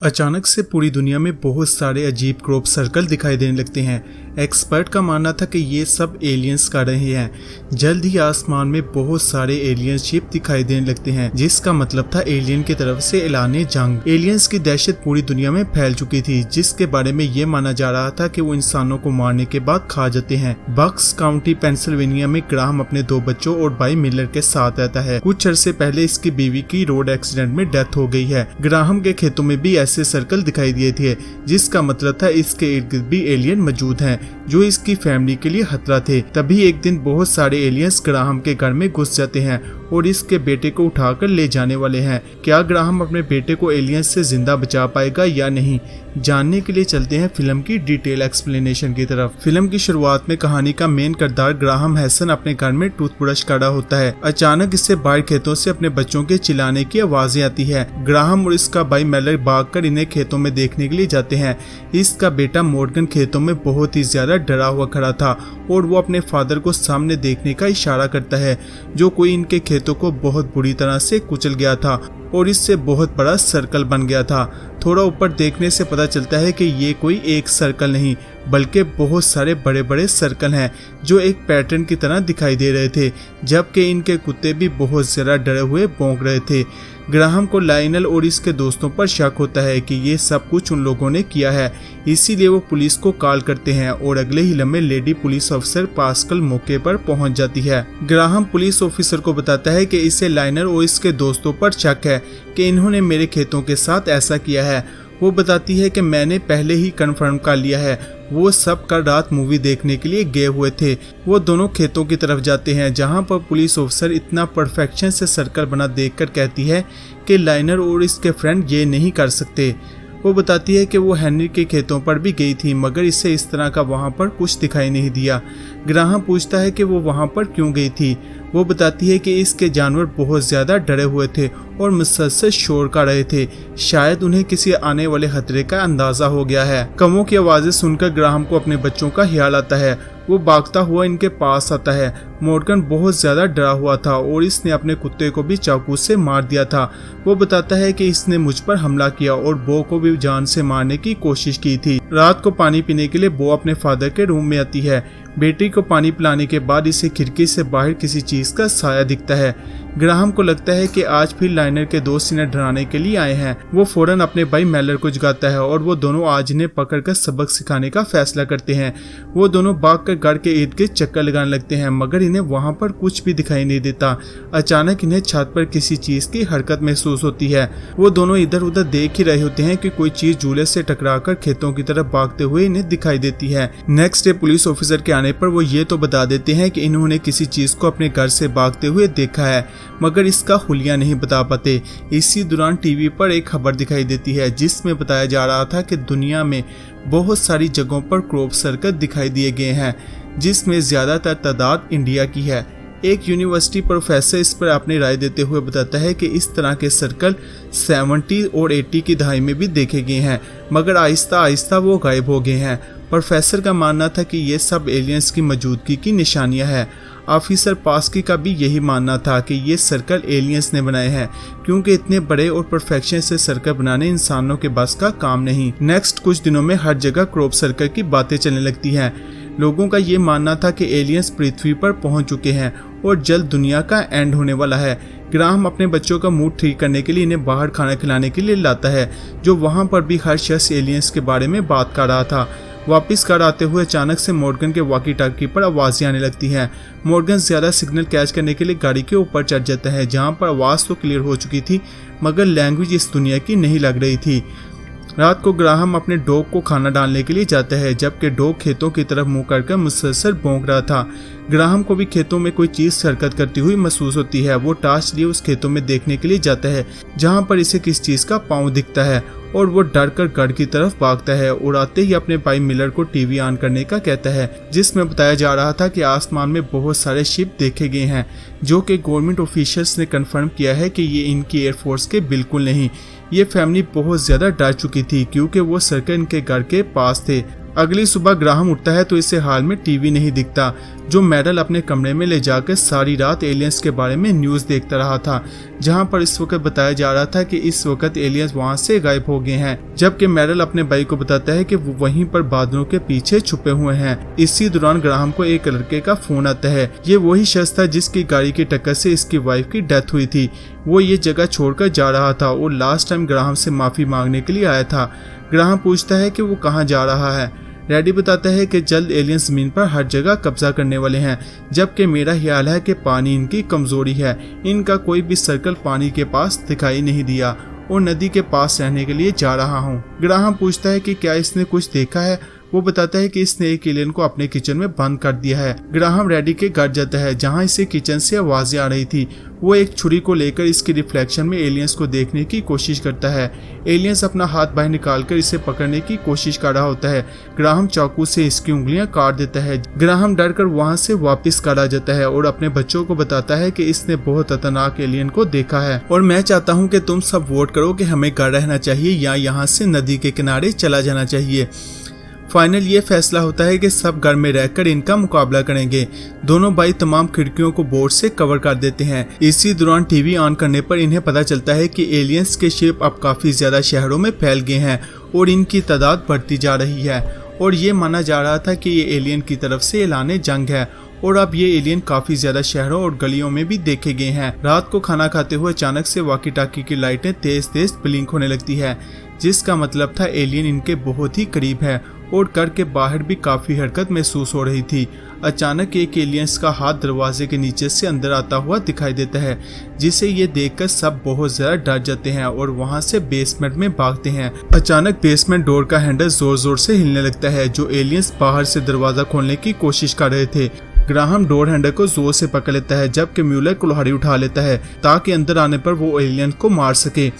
अचानक से पूरी दुनिया में बहुत सारे अजीब क्रॉप सर्कल दिखाई देने लगते हैं। एक्सपर्ट का मानना था कि ये सब एलियंस कर रहे हैं। जल्द ही आसमान में बहुत सारे एलियन शिप दिखाई देने लगते हैं, जिसका मतलब था एलियन की तरफ से ऐलाने जंग। एलियंस की दहशत पूरी दुनिया में फैल चुकी थी, जिसके बारे में ये माना जा रहा था कि वो इंसानों को मारने के बाद खा जाते हैं। बक्स काउंटी पेंसिल्वेनिया में ग्राहम अपने 2 बच्चों और भाई मिलर के साथ रहता है। कुछ अरसे पहले इसकी बीवी की रोड एक्सीडेंट में डेथ हो गई है। ग्राहम के खेतों में भी ऐसे सर्कल दिखाई दिए थे, जिसका मतलब था इसके इर्द गिर्द भी एलियन मौजूद हैं, जो इसकी फैमिली के लिए खतरा थे। तभी एक दिन बहुत सारे एलियंस ग्राहम के घर में घुस जाते हैं और इसके बेटे को उठाकर ले जाने वाले हैं। क्या ग्राहम अपने बेटे को एलियंस से जिंदा बचा पाएगा या नहीं, जानने के लिए चलते हैं फिल्म की डिटेल एक्सप्लेनेशन की तरफ। फिल्म की शुरुआत में कहानी का मेन किरदार ग्राहम हैसन अपने घर में टूथब्रश खड़ा होता है। अचानक इससे बाहर खेतों से अपने बच्चों के चिल्लाने की आवाजें आती है। ग्राहम और इसका भाई मेलर भागकर इन्हें खेतों में देखने के लिए जाते हैं। इसका बेटा मॉर्गन खेतों में बहुत ही ज्यादा डरा हुआ खड़ा था और वो अपने फादर को सामने देखने का इशारा करता है, जो कोई इनके खेतों को बहुत बुरी तरह से कुचल गया था और इससे बहुत बड़ा सर्कल बन गया था। थोड़ा ऊपर देखने से पता चलता है कि ये कोई एक सर्कल नहीं, बल्कि बहुत सारे बड़े बड़े सर्कल हैं, जो एक पैटर्न की तरह दिखाई दे रहे थे, जबकि इनके कुत्ते भी बहुत ज़्यादा डरे हुए भौंक रहे थे। ग्राहम को लाइनल और इसके दोस्तों पर शक होता है कि ये सब कुछ उन लोगों ने किया है, इसीलिए वो पुलिस को कॉल करते हैं और अगले ही लम्हे लेडी पुलिस ऑफिसर पास्कल मौके पर पहुंच जाती है। ग्राहम पुलिस ऑफिसर को बताता है कि इसे लाइनर और इसके दोस्तों पर शक है कि इन्होंने मेरे खेतों के साथ ऐसा किया है। वो बताती है कि मैंने पहले ही कंफर्म कर लिया है, वो सब कल रात मूवी देखने के लिए गए हुए थे। वो दोनों खेतों की तरफ जाते हैं, जहां पर पुलिस ऑफिसर इतना परफेक्शन से सर्कल बना देखकर कहती है कि लाइनर और इसके फ्रेंड ये नहीं कर सकते। वो बताती है कि वो हेनरी के खेतों पर भी गई थी, मगर इसे इस तरह का वहाँ पर कुछ दिखाई नहीं दिया। ग्राहम पूछता है कि वो वहाँ पर क्यों गई थी। वो बताती है कि इसके जानवर बहुत ज़्यादा डरे हुए थे और मुसलसल शोर कर रहे थे। शायद उन्हें किसी आने वाले खतरे का अंदाजा हो गया है। कौवों की आवाज़ें सुनकर ग्राहम को अपने बच्चों का ख्याल आता है। वो भागता हुआ इनके पास आता है। मॉर्गन बहुत ज़्यादा डरा हुआ था और इसने अपने कुत्ते को भी चाकू से मार दिया था। वो बताता है कि इसने मुझ पर हमला किया और बो को भी जान से मारने की कोशिश की थी। रात को पानी पीने के लिए बो अपने फादर के रूम में आती है। बेटी को पानी पिलाने के बाद इसे खिड़की से बाहर किसी चीज़ का साया दिखता है। ग्राहम को लगता है कि आज फिर लाइनर के दोस्त इन्हें डराने के लिए आए हैं। वो फौरन अपने भाई मेलर को जगाता है और वो दोनों आज इन्हें पकड़कर सबक सिखाने का फैसला करते हैं। वो दोनों भागकर घर के इर्द गिर्द चक्कर लगाने लगते हैं, मगर इन्हें वहाँ पर कुछ भी दिखाई नहीं देता। अचानक इन्हें छत पर किसी चीज़ की हरकत महसूस होती है। वो दोनों इधर उधर देख ही रहे होते हैं कि कोई चीज़ झूले से टकराकर खेतों की तरफ भागते हुए इन्हें दिखाई देती है। नेक्स्ट डे पुलिस ऑफिसर के आने पर वो ये तो बता देते हैं कि इन्होंने किसी चीज़ को अपने घर से भागते हुए देखा है, मगर इसका हुलिया नहीं बता पाते। इसी दौरान टीवी पर एक खबर दिखाई देती है, जिसमें बताया जा रहा था कि दुनिया में बहुत सारी जगहों पर क्रॉप सर्कल दिखाई दिए गए हैं, जिसमें ज़्यादातर तादाद इंडिया की है। एक यूनिवर्सिटी प्रोफेसर इस पर अपनी राय देते हुए बताता है कि इस तरह के सर्कल 70 और 80 की दहाई में भी देखे गए हैं, मगर आहिस्ता आहिस्ता वो गायब हो गए हैं। प्रोफेसर का मानना था कि ये सब एलियंस की मौजूदगी की निशानियां हैं। ऑफिसर पास्की का भी यही मानना था कि ये सर्कल एलियंस ने बनाए हैं, क्योंकि इतने बड़े और परफेक्शन से सर्कल बनाने इंसानों के बस का काम नहीं। नेक्स्ट कुछ दिनों में हर जगह क्रॉप सर्कल की बातें चलने लगती हैं। लोगों का ये मानना था कि एलियंस पृथ्वी पर पहुंच चुके हैं और जल्द दुनिया का एंड होने वाला है। ग्राहम अपने बच्चों का मूड ठीक करने के लिए इन्हें बाहर खाना खिलाने के लिए लाता है, जो वहाँ पर भी हर शख्स एलियंस के बारे में बात कर रहा था। वापस घर आते हुए अचानक से मॉर्गन के वॉकी टॉकी पर आवाज़ें आने लगती हैं। मॉर्गन ज़्यादा सिग्नल कैच करने के लिए गाड़ी के ऊपर चढ़ जाता है, जहाँ पर आवाज़ तो क्लियर हो चुकी थी, मगर लैंग्वेज इस दुनिया की नहीं लग रही थी। रात को ग्राहम अपने डॉग को खाना डालने के लिए जाता है, जबकि डॉग खेतों की तरफ मुंह करके मुसलसल भौंक रहा था। ग्राहम को भी खेतों में कोई चीज़ हरकत करती हुई महसूस होती है। वो टॉर्च लिए उस खेतों में देखने के लिए जाता है, जहां पर इसे किस चीज़ का पाँव दिखता है और वो डर कर घर की तरफ भागता है और आते ही अपने भाई मिलर को टीवी ऑन करने का कहता है, जिसमें बताया जा रहा था कि आसमान में बहुत सारे शिप देखे गए हैं, जो कि गवर्नमेंट ऑफिशियल्स ने कंफर्म किया है कि ये इनकी एयरफोर्स के बिल्कुल नहीं। ये फैमिली बहुत ज़्यादा डर चुकी थी, क्योंकि वो सर्कल इनके घर के पास थे। अगली सुबह ग्राहम उठता है तो इसे हाल में टीवी नहीं दिखता, जो मेरल अपने कमरे में ले जाकर सारी रात एलियंस के बारे में न्यूज़ देखता रहा था, जहां पर इस वक्त बताया जा रहा था कि इस वक्त एलियंस वहां से गायब हो गए हैं। जबकि मेरल अपने भाई को बताता है कि वो वहीं पर बादलों के पीछे छुपे हुए हैं। इसी दौरान ग्राहम को एक लड़के का फोन आता है। ये वही शख्स था जिसकी गाड़ी की टक्कर से इसकी वाइफ की डेथ हुई थी। वो ये जगह छोड़कर जा रहा था और लास्ट टाइम ग्राहम से माफी मांगने के लिए आया था। ग्राहम पूछता है कि वो कहाँ जा रहा है। रेडी बताता है कि जल्द एलियन जमीन पर हर जगह कब्जा करने वाले हैं, जबकि मेरा ख्याल है कि पानी इनकी कमजोरी है। इनका कोई भी सर्कल पानी के पास दिखाई नहीं दिया और नदी के पास रहने के लिए जा रहा हूँ। ग्राहम पूछता है कि क्या इसने कुछ देखा है। वो बताता है कि इसने एक एलियन को अपने किचन में बंद कर दिया है। ग्राहम रेडी के घर जाता है जहां इसे किचन से आवाजें आ रही थी। वो एक छुरी को लेकर इसकी रिफ्लेक्शन में एलियंस को देखने की कोशिश करता है। एलियंस अपना हाथ बाहर निकालकर इसे पकड़ने की कोशिश कर रहा होता है। ग्राहम चाकू से इसकी उंगलियां काट देता है। ग्राहम डरकर वहां से वापस घर आ जाता है और अपने बच्चों को बताता है कि इसने बहुत खतरनाक एलियन को देखा है और मैं चाहता हूँ कि तुम सब वोट करो कि हमें घर रहना चाहिए या यहाँ से नदी के किनारे चला जाना चाहिए। फाइनल ये फैसला होता है कि सब घर में रहकर इनका मुकाबला करेंगे। दोनों भाई तमाम खिड़कियों को बोर्ड से कवर कर देते हैं। इसी दौरान टीवी ऑन करने पर इन्हें पता चलता है कि एलियंस के शिप अब काफी ज्यादा शहरों में फैल गए हैं और इनकी तादाद बढ़ती जा रही है और ये माना जा रहा था कि ये एलियन की तरफ से ऐलान जंग है और अब ये एलियन काफी ज्यादा शहरों और गलियों में भी देखे गए हैं। रात को खाना खाते हुए अचानक से वॉकी टॉकी की लाइटें तेज तेज ब्लिंक होने लगती है, जिसका मतलब था एलियन इनके बहुत ही करीब है और घर के बाहर भी काफी हरकत महसूस हो रही थी। अचानक एक एलियंस का हाथ दरवाजे के नीचे से अंदर आता हुआ दिखाई देता है, जिसे ये देखकर सब बहुत ज्यादा डर जाते हैं और वहां से बेसमेंट में भागते हैं। अचानक बेसमेंट डोर का हैंडल जोर जोर से हिलने लगता है, जो एलियंस बाहर से दरवाजा खोलने की कोशिश कर रहे थे। ग्राहम डोर हैंडल को जोर से पकड़ लेता है, जबकि म्यूलर कुल्हाड़ी उठा लेता है ताकि अंदर आने पर वो एलियन को मार सके।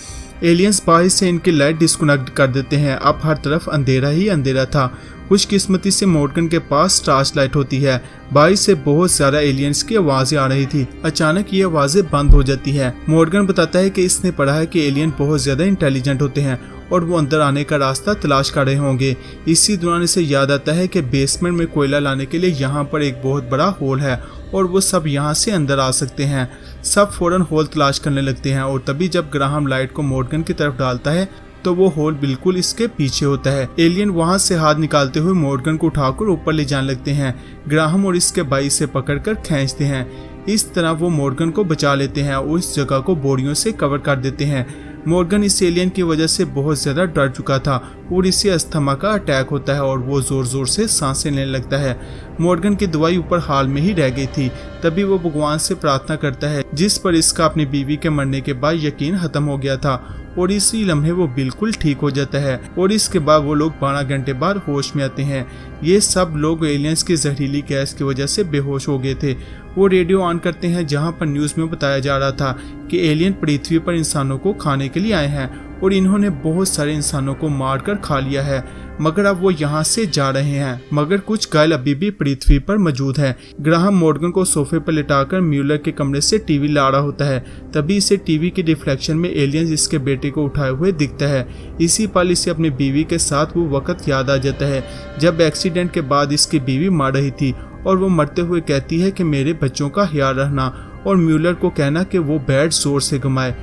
एलियंस बाहर से इनकी लाइट डिस्कनेक्ट कर देते हैं। अब हर तरफ अंधेरा ही अंधेरा था। खुशकिस्मती से मॉर्गन के पास टॉर्च लाइट होती है। बाहर से बहुत सारा एलियंस की आवाजें आ रही थी। अचानक ये आवाजें बंद हो जाती है। मॉर्गन बताता है कि इसने पढ़ा है कि एलियन बहुत ज्यादा इंटेलिजेंट होते हैं और वो अंदर आने का रास्ता तलाश कर रहे होंगे। इसी दौरान इसे याद आता है कि बेसमेंट में कोयला लाने के लिए यहाँ पर एक बहुत बड़ा होल है और वो सब यहाँ से अंदर आ सकते हैं। सब फौरन होल तलाश करने लगते हैं और तभी जब ग्राहम लाइट को मॉर्गन की तरफ डालता है तो वो होल बिल्कुल इसके पीछे होता है। एलियन वहां से हाथ निकालते हुए मॉर्गन को उठाकर ऊपर ले जाने लगते हैं। ग्राहम और इसके भाई से पकड़कर खींचते हैं। इस तरह वो मॉर्गन को बचा लेते हैं और इस जगह को बोरियों से कवर कर देते हैं। मॉर्गन इस एलियन की वजह से बहुत ज्यादा डर चुका था और इसे अस्थमा का अटैक होता है और वो जोर जोर से सांसें लेने लगता है। मॉर्गन की दवाई ऊपर हाल में ही रह गई थी। तभी वो भगवान से प्रार्थना करता है, जिस पर इसका अपनी बीवी के मरने के बाद यकीन खत्म हो गया था और इसी लम्हे वो बिल्कुल ठीक हो जाता है और इसके बाद वो लोग 12 घंटे बाद होश में आते हैं। ये सब लोग एलियंस की जहरीली गैस की वजह से बेहोश हो गए थे। वो रेडियो ऑन करते हैं जहां पर न्यूज में बताया जा रहा था कि एलियन पृथ्वी पर इंसानों को खाने के लिए आए हैं और इन्होंने बहुत सारे इंसानों को मारकर खा लिया है, मगर अब वो यहाँ से जा रहे हैं। मगर कुछ घायल अभी भी पृथ्वी पर मौजूद है। ग्राहम मॉर्गन को सोफे पर लिटाकर म्यूलर के कमरे से टीवी ला रहा होता है। तभी इसे टीवी के रिफ्लेक्शन में एलियंस इसके बेटे को उठाए हुए दिखता है। इसी पल इसे अपनी बीवी के साथ वो वक्त याद आ जाता है जब एक्सीडेंट के बाद इसकी बीवी मर रही थी और वो मरते हुए कहती है कि मेरे बच्चों का ख्याल रखना और म्यूलर को कहना कि वो बेड जोर से घुमाए।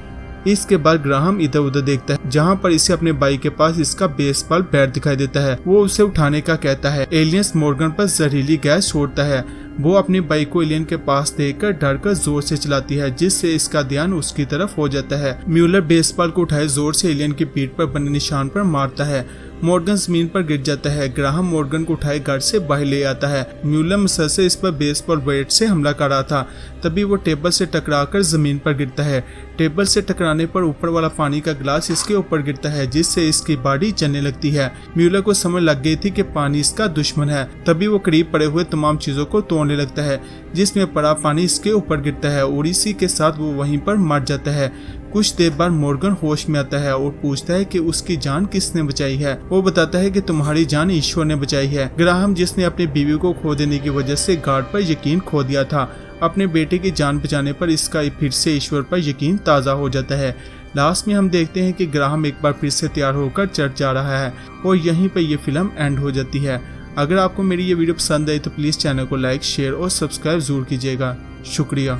इसके बाद ग्राहम इधर उधर देखता है जहां पर इसे अपने भाई के पास इसका बेसबॉल बैट दिखाई देता है। वो उसे उठाने का कहता है। एलियंस मॉर्गन पर जहरीली गैस छोड़ता है। वो अपने भाई को एलियन के पास देखकर डरकर जोर से चलाती है, जिससे इसका ध्यान उसकी तरफ हो जाता है। म्यूलर बेसबॉल को उठाए जोर से एलियन की पीठ पर बने निशान पर मारता है। मॉर्गन जमीन पर गिर जाता है। ग्राहम मॉर्गन को उठाए घर से बाहर ले आता है। म्यूलर मुसलसल इस पर बेसबॉल बैट से हमला कर रहा था। तभी वो टेबल से टकराकर जमीन पर गिरता है। टेबल से टकराने पर ऊपर वाला पानी का गिलास इसके ऊपर गिरता है, जिससे इसकी बॉडी जलने लगती है। म्यूलर को समझ लग गई थी कि पानी इसका दुश्मन है। तभी वो करीब पड़े हुए तमाम चीजों को तोड़ने लगता है, जिसमें पड़ा पानी इसके ऊपर गिरता है और इसी के साथ वो वहीं पर मर जाता है। कुछ देर बाद मॉर्गन होश में आता है और पूछता है कि उसकी जान किसने बचाई है। वो बताता है कि तुम्हारी जान ईश्वर ने बचाई है। ग्राहम, जिसने अपनी बीवी को खो देने की वजह से गार्ड पर यकीन खो दिया था, अपने बेटे की जान बचाने पर इसका फिर से ईश्वर पर यकीन ताज़ा हो जाता है। लास्ट में हम देखते हैं कि ग्राहम एक बार फिर से तैयार होकर चर्च जा रहा है और यहीं पर ये फिल्म एंड हो जाती है। अगर आपको मेरी ये वीडियो पसंद आई तो प्लीज़ चैनल को लाइक, शेयर और सब्सक्राइब जरूर कीजिएगा। शुक्रिया।